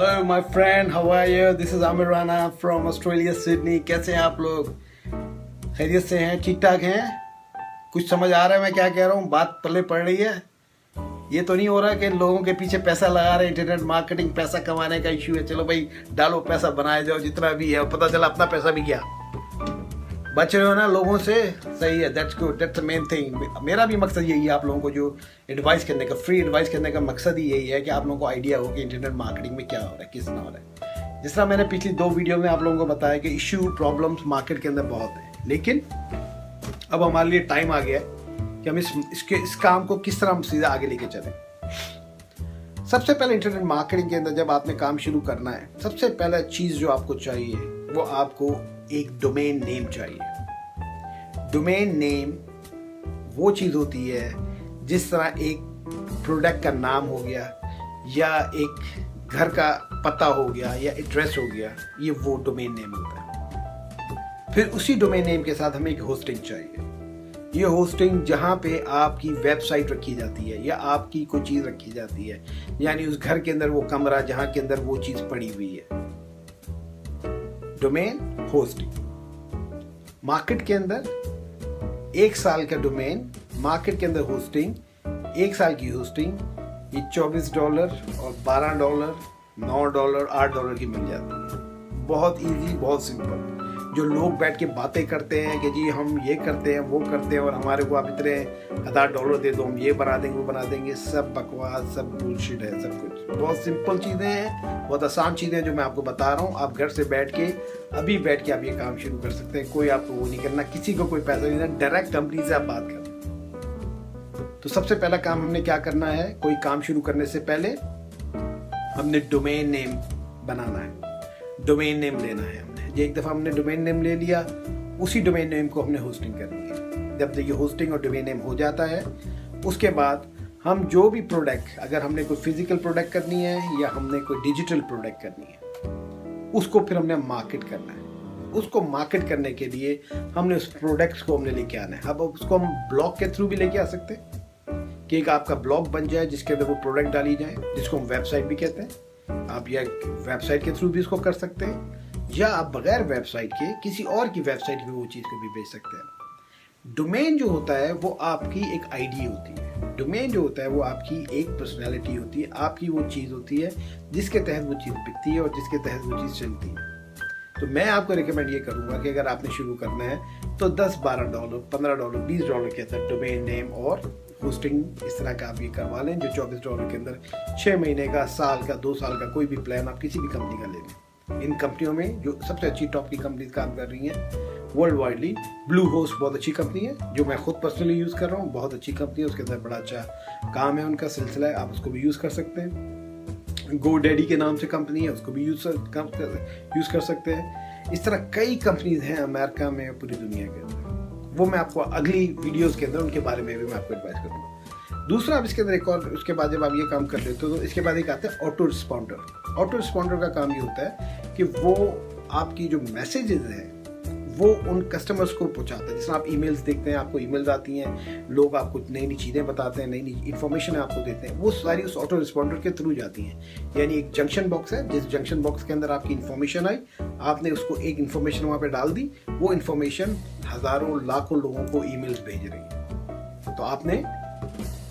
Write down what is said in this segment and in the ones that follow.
Hello my friend, how are you? This is Aamir Rana from Australia Sydney. कैसे हैं आप लोग? खैरियत से हैं? ठीक ठाक हैं? कुछ समझ आ रहा है मैं क्या कह रहा हूँ? बात पल्ले पड़ रही है? ये तो नहीं हो रहा कि लोगों के पीछे पैसा लगा रहे हैं, इंटरनेट मार्केटिंग पैसा कमाने का इशू है। चलो भाई डालो, पैसा बनाए जाओ जितना भी है, पता चला अपना पैसा भी गया। बच रहे हो ना लोगों से? सही है, that's good, that's the main thing. मेरा भी मकसद यही है, आप लोगों को जो एडवाइस करने का, फ्री एडवाइस करने का मकसद ही यही है कि आप लोगों को आइडिया हो कि इंटरनेट मार्केटिंग में क्या हो रहा है, किस तरह हो रहा है। जिस तरह मैंने पिछली 2 वीडियो में आप लोगों को बताया कि इशू प्रॉब्लम्स मार्केट के अंदर बहुत है, लेकिन अब हमारे लिए टाइम आ गया है कि हम इस काम को किस तरह हम सीधा आगे लेके चलें। सबसे पहले इंटरनेट मार्केटिंग के अंदर जब आपने काम शुरू करना है, सबसे पहला चीज जो आपको चाहिए वो आपको एक डोमेन नेम चाहिए। डोमेन नेम वो चीज होती है जिस तरह एक प्रोडक्ट का नाम हो गया या एक घर का पता हो गया या एड्रेस हो गया, ये वो डोमेन नेम होता है। फिर उसी डोमेन नेम के साथ हमें एक होस्टिंग चाहिए। ये होस्टिंग जहां पे आपकी वेबसाइट रखी जाती है या आपकी कोई चीज रखी जाती है, यानी उस घर के अंदर वो कमरा जहां के अंदर वो चीज पड़ी हुई है। Domain, hosting. मार्केट के अंदर 1 साल का डोमेन, मार्केट के अंदर होस्टिंग, 1 साल की होस्टिंग, ये $24 और $12, $9, $8 की मिल जाती है। बहुत इजी, बहुत सिंपल। जो लोग बैठ के बातें करते हैं कि जी हम ये करते हैं, वो करते हैं और हमारे को आप इतने $1000 दे दो, हम ये बना देंगे, वो बना देंगे, सब बकवास, सब बुलशिट है। सब कुछ बहुत सिंपल चीज़ें हैं, बहुत आसान चीज़ें हैं जो मैं आपको बता रहा हूँ। आप घर से बैठ के, अभी बैठ के आप ये काम शुरू कर सकते हैं। कोई आपको वो नहीं करना, किसी को कोई पैसा नहीं देना, डायरेक्ट कंपनी से आप बात करना। तो सबसे पहला काम हमने क्या करना है, कोई काम शुरू करने से पहले हमने डोमेन नेम बनाना है, डोमेन नेम लेना है। एक दफा हमने डोमेन नेम ले लिया, उसी डोमेन नेम को हमने होस्टिंग करनी है। जब ये होस्टिंग और डोमेन नेम हो जाता है, उसके बाद हम जो भी प्रोडक्ट, अगर हमने कोई फिजिकल प्रोडक्ट करनी है या हमने कोई डिजिटल प्रोडक्ट करनी है, उसको फिर हमने मार्केट करना है। उसको मार्केट करने के लिए हमने उस प्रोडक्ट्स को हमने लेके आना है। अब उसको हम ब्लॉग के थ्रू भी लेके आ सकते हैं कि एक आपका ब्लॉग बन जाए जिसके अंदर वो प्रोडक्ट डाली जाए, जिसको हम वेबसाइट भी कहते हैं। आप या वेबसाइट के थ्रू भी इसको कर सकते हैं, या आप बगैर वेबसाइट के किसी और की वेबसाइट पे वो चीज़ को भी बेच सकते हैं। डोमेन जो होता है वो आपकी एक आईडी होती है। डोमेन जो होता है वो आपकी एक पर्सनैलिटी होती है, आपकी वो चीज़ होती है जिसके तहत वो चीज़ बिकती है और जिसके तहत वो चीज़ चलती है। तो मैं आपको रिकमेंड ये करूँगा कि अगर आपने शुरू करना है तो $10, $12, $15, $20 के अंदर डोमेन नेम और होस्टिंग इस तरह का आप ये करवा लें, जो $24 के अंदर 6 महीने का, साल का, 2 साल का कोई भी प्लान आप किसी भी कंपनी का ले लें। इन कंपनियों में जो सबसे अच्छी टॉप की कंपनी काम कर रही हैं वर्ल्ड वाइडली, ब्लू होस्ट बहुत अच्छी कंपनी है जो मैं खुद पर्सनली यूज़ कर रहा हूँ, बहुत अच्छी कंपनी है, उसके अंदर बड़ा अच्छा काम है, उनका सिलसिला है, आप उसको भी यूज़ कर सकते हैं। GoDaddy के नाम से कंपनी है, उसको भी यूज़ कर सकते हैं। इस तरह कई कंपनीज हैं अमेरिका में, पूरी दुनिया के अंदर। वो मैं आपको अगली वीडियोज़ के अंदर उनके बारे में भी मैं आपको एडवाइस करूँगा। दूसरा, अब इसके अंदर एक और, उसके बाद जब आप ये काम कर लेते हो तो इसके बाद एक आता है ऑटो रिस्पॉन्डर। ऑटो रिस्पॉन्डर का काम ये होता है कि वो आपकी जो मैसेजेस हैं वो उन कस्टमर्स को पहुंचाता है। जैसे आप ईमेल्स देखते हैं, आपको ईमेल्स आती हैं, लोग आपको नई नई चीज़ें बताते हैं, नई नई इन्फॉर्मेशन आपको देते हैं, वो सारी उस ऑटो रिस्पॉन्डर के थ्रू जाती हैं। यानी एक जंक्शन बॉक्स है, जिस जंक्शन बॉक्स के अंदर आपकी इन्फॉर्मेशन आई, आपने उसको एक इन्फॉर्मेशन वहाँ पे डाल दी, वो इन्फॉर्मेशन हज़ारों लाखों लोगों को ईमेल्स भेज रही है। तो आपने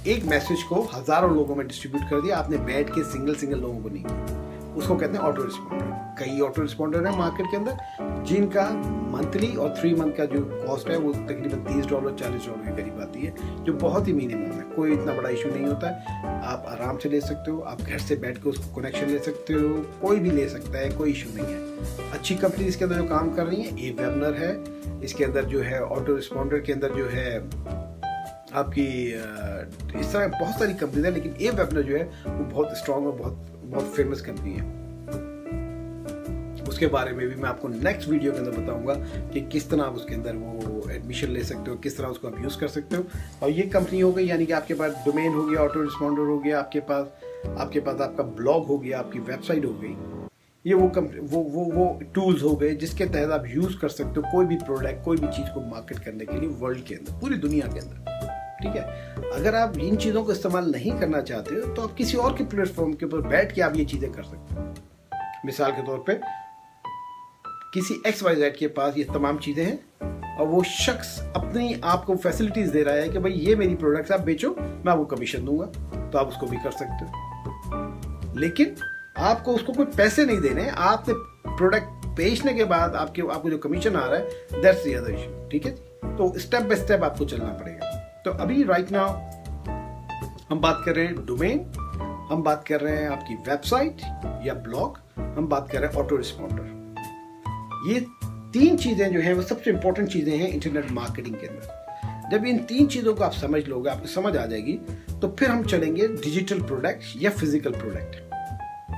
एक मैसेज को हज़ारों लोगों में डिस्ट्रीब्यूट कर दिया, आपने बैठ के सिंगल लोगों को नहीं किया। उसको कहते हैं ऑटो रिस्पॉन्डर। कई ऑटो रिस्पॉन्डर है मार्केट के अंदर जिनका मंथली और 3 मंथ का जो कॉस्ट है वो तकरीबन $30 $40 के करीब आती है, जो बहुत ही मिनिमम है। कोई इतना बड़ा इशू नहीं होता है, आप आराम से ले सकते हो, आप घर से बैठ के उसको कनेक्शन ले सकते हो, कोई भी ले सकता है, कोई इशू नहीं है। अच्छी कंपनी इसके अंदर जो काम कर रही है, Aweber है, इसके अंदर जो है ऑटो रिस्पॉन्डर के अंदर जो है आपकी इस तरह बहुत सारी कंपनी है, लेकिन Aweber जो है वो बहुत स्ट्रॉन्ग और बहुत फेमस कंपनी है। उसके बारे में भी मैं आपको नेक्स्ट वीडियो के अंदर बताऊंगा कि किस तरह आप उसके अंदर वो एडमिशन ले सकते हो, किस तरह उसको आप यूज़ कर सकते हो। और ये कंपनी हो गई, यानी कि आपके पास डोमेन हो गया, ऑटो रिस्पॉन्डर हो गया, आपके पास आपका ब्लॉग हो गया, आपकी वेबसाइट हो गई। ये वो टूल्स हो गए जिसके तहत आप यूज़ कर सकते हो कोई भी प्रोडक्ट, कोई भी चीज़ को मार्केट करने के लिए वर्ल्ड के अंदर, पूरी दुनिया के अंदर। ठीक है, अगर आप इन चीज़ों को इस्तेमाल नहीं करना चाहते हो तो आप किसी और के प्लेटफॉर्म के ऊपर बैठ के आप ये चीज़ें कर सकते हो। मिसाल के तौर पे किसी XYZ के पास ये तमाम चीज़ें हैं और वो शख्स अपनी आपको फैसिलिटीज़ दे रहा है कि भाई ये मेरी प्रोडक्ट्स आप बेचो, मैं आपको कमीशन दूंगा, तो आप उसको भी कर सकते हो। लेकिन आपको उसको कोई पैसे नहीं देने, आपने प्रोडक्ट बेचने के बाद आपको जो कमीशन आ रहा है, दैट्स द अदर इशू। ठीक है, तो स्टेप बाय स्टेप आपको चलना पड़ेगा। तो अभी राइट नाउ हम बात कर रहे हैं डोमेन, हम बात कर रहे हैं आपकी वेबसाइट या ब्लॉग, हम बात कर रहे हैं ऑटो रिस्पॉन्डर। ये 3 चीजें जो हैं वो सबसे इंपॉर्टेंट चीजें हैं इंटरनेट मार्केटिंग के अंदर। जब इन 3 चीजों को आप समझ लोगे, आपको समझ आ जाएगी, तो फिर हम चलेंगे डिजिटल प्रोडक्ट या फिजिकल प्रोडक्ट।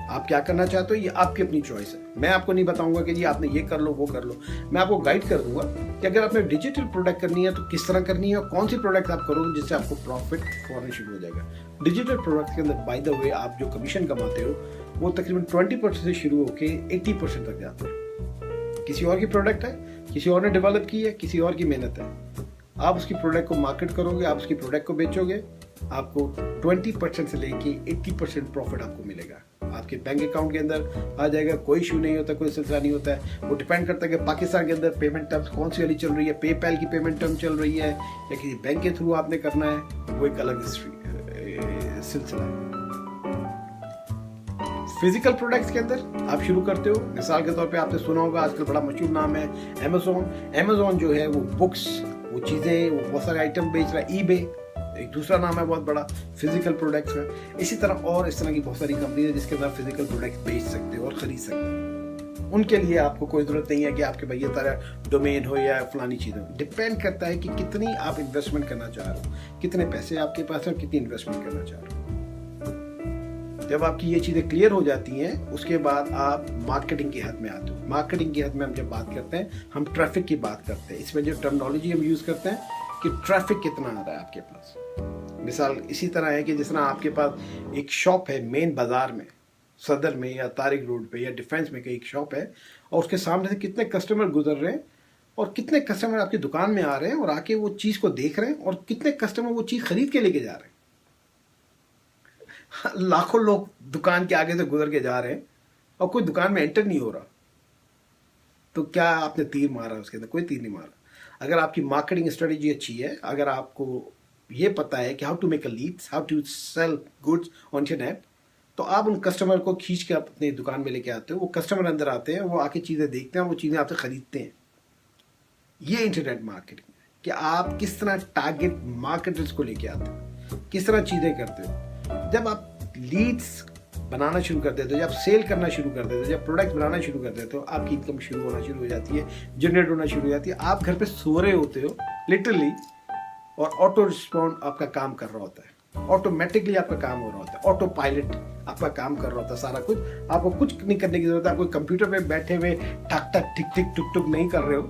आप क्या करना चाहते हो ये आपकी अपनी चॉइस है। मैं आपको नहीं बताऊंगा कि जी आपने ये कर लो वो कर लो, मैं आपको गाइड कर दूंगा कि अगर आपने डिजिटल प्रोडक्ट करनी है तो किस तरह करनी है और कौन सी प्रोडक्ट आप करोगे जिससे आपको प्रॉफिट फौरन शुरू हो जाएगा। डिजिटल प्रोडक्ट के अंदर बाय द वे आप जो कमीशन कमाते हो वो तकरीबन 20% से शुरू होकर 80% तक जाते हैं। किसी और की प्रोडक्ट है, किसी और ने डेवलप की है, किसी और की मेहनत है, आप उसकी प्रोडक्ट को मार्केट करोगे, आप उसकी प्रोडक्ट को बेचोगे, आपको 20% से लेके 80% प्रॉफिट आपको मिलेगा। आपके बैंक अकाउंट के अंदर आ जाएगा, कोई इशू नहीं होता, कोई सिलसिला नहीं होता है। वो डिपेंड करता है कि पाकिस्तान के अंदर पेमेंट टर्म्स कौन सी वाली चल रही है, पेपैल की पेमेंट टर्म चल रही है या किसी बैंक के थ्रू आपने करना है, वो एक अलग सिलसिला है। फिजिकल प्रोडक्ट्स के अंदर आप शुरू करते हो, मिसाल के तौर पे आपने सुना होगा आजकल बड़ा मशहूर नाम है अमेज़न जो है वो बुक्स, वो चीज़ें, वो बहुत सारे आइटम बेच रहा है। ईबे एक दूसरा नाम है बहुत बड़ा फिजिकल प्रोडक्ट्स का। इसी तरह और इस तरह की बहुत सारी कंपनी है जिसके अंदर फिजिकल प्रोडक्ट्स बेच सकते हो और खरीद सकते हो। उनके लिए आपको कोई ज़रूरत नहीं है कि आपके भैया तरह डोमेन हो या फलानी चीज़ हो। डिपेंड करता है कि कितनी आप इन्वेस्टमेंट करना चाह रहे हो, कितने पैसे आपके पास है और कितनी इन्वेस्टमेंट करना चाह रहे हो। जब आपकी ये चीज़ें क्लियर हो जाती हैं उसके बाद आप मार्केटिंग की हद में आते हो। मार्केटिंग की हद में हम जब बात करते हैं हम ट्रैफिक की बात करते हैं। इसमें जो टर्मिनोलॉजी हम यूज़ करते हैं कि ट्रैफिक कितना आ रहा है आपके पास। मिसाल इसी तरह है कि जिस तरह आपके पास एक शॉप है मेन बाजार में, सदर में या तारिक रोड पे या डिफेंस में कहीं एक शॉप है और उसके सामने से कितने कस्टमर गुजर रहे हैं और कितने कस्टमर आपकी दुकान में आ रहे हैं और आके वो चीज़ को देख रहे हैं और कितने कस्टमर वो चीज़ खरीद के लेके जा रहे हैं। लाखों लोग दुकान के आगे से गुजर के जा रहे हैं और कोई दुकान में एंटर नहीं हो रहा, तो क्या आपने तीर मारा उसके अंदर? कोई तीर नहीं मारा। अगर आपकी मार्केटिंग स्ट्रेटेजी अच्छी है, अगर आपको ये पता है कि how to make a leads, how to sell goods on internet, तो आप उन कस्टमर को खींच के अपने दुकान में लेके आते हो। वो कस्टमर अंदर आते हैं, वो आके चीज़ें देखते हैं, वो चीज़ें आपसे खरीदते हैं। ये इंटरनेट मार्केटिंग है कि आप किस तरह टारगेट मार्केटर्स को लेके आते हो, किस तरह चीज़ें करते हो। जब आप लीड्स बनाना शुरू कर देते हो, जब सेल करना शुरू कर देते हो, जब प्रोडक्ट बनाना शुरू कर देते हो, आपकी इनकम शुरू होना शुरू हो जाती है, जनरेट होना शुरू हो जाती है। आप घर पे सो रहे होते हो लिटरली और ऑटो रिस्पॉन्ड आपका काम कर रहा होता है, ऑटोमेटिकली आपका काम हो रहा होता है, ऑटो पायलट आपका काम कर रहा होता है। सारा कुछ आपको कुछ नहीं करने की जरूरत है। आप कोई कंप्यूटर पे बैठे हुए ठक ठक टिक टिक टुक टुक नहीं कर रहे हो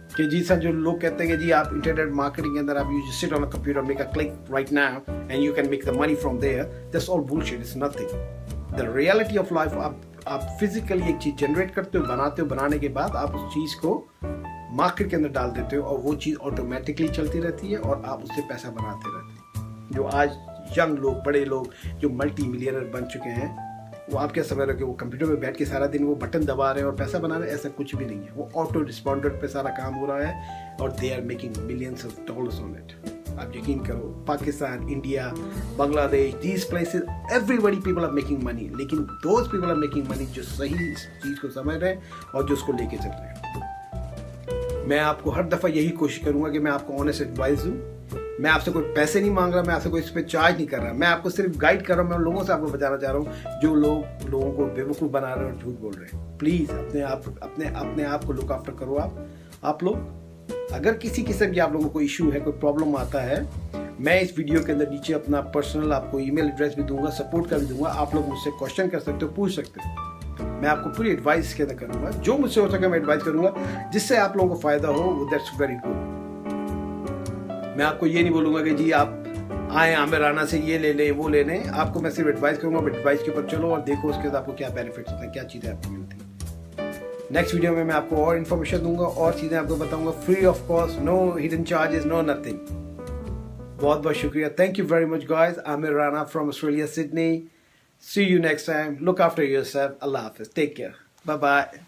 कि जी सर, जो लोग कहते हैं कि जी आप इंटरनेट मार्केटिंग के अंदर आप you just sit on a computer, make a click right now and you can make the money from there, that's all bullshit, it's nothing. The reality of life, आप फिजिकली एक चीज generate करते हो, बनाते हो, बनाने के बाद आप उस चीज को मार्केट के अंदर डाल देते हो और वो चीज ऑटोमेटिकली चलती रहती है और आप उससे पैसा बनाते रहते हैं। जो आज यंग लोग, बड़े लोग जो मल्टी मिलियनर बन चुके हैं, वो आप क्या समझ रहे हो कि वो कंप्यूटर पे बैठ के सारा दिन वो बटन दबा रहे हैं और पैसा बना रहे हैं? ऐसा कुछ भी नहीं है। वो ऑटो रिस्पॉन्डर पे सारा काम हो रहा है और they are making millions of dollars on it. आप यकीन करो, Pakistan, India, Bangladesh, these places, everybody people are making money, लेकिन those people are making money जो सही इस चीज़ को समझ रहे हैं और जो उसको लेके चल रहे हैं। मैं आपको हर दफ़ा यही कोशिश करूंगा कि मैं आपको ऑनेस्ट एडवाइस दूँ। मैं आपसे कोई पैसे नहीं मांग रहा, मैं आपसे कोई इस पर चार्ज नहीं कर रहा, मैं आपको सिर्फ गाइड कर रहा हूँ। मैं उन लोगों से आपको बताना चाह रहा हूँ जो लोगों को बेवकूफ़ बना रहे हैं और झूठ बोल रहे हैं। प्लीज़ अपने आप को लुक आफ्टर करो। आप लोग अगर किसी किस्म की आप लोगों को इशू है, कोई प्रॉब्लम आता है, मैं इस वीडियो के अंदर नीचे अपना पर्सनल आपको ईमेल एड्रेस भी दूंगा, सपोर्ट का भी दूंगा। आप लोग मुझसे क्वेश्चन कर सकते हो, पूछ सकते हो। मैं आपको पूरी एडवाइस के अंदर करूँगा, जो मुझसे हो सके मैं एडवाइस करूँगा जिससे आप लोगों को फ़ायदा हो। That's very good. मैं आपको ये नहीं बोलूँगा कि जी आप आए आमिर राना से ये ले लें वो ले लें। आपको मैं सिर्फ एडवाइस करूँगा, एडवाइस के ऊपर चलो और देखो उसके बाद आपको क्या बेनिफिट्स होते हैं, क्या चीज़ें आपको मिलती हैं। नेक्स्ट वीडियो में मैं आपको और इन्फॉर्मेशन दूंगा और चीज़ें आपको बताऊँगा, free of cost, no hidden charges, no nothing. बहुत बहुत शुक्रिया। Thank you very much guys. Aamir Rana from Australia, Sydney. See you next time. Look after yourself. Allah Hafiz. Take care. Bye bye.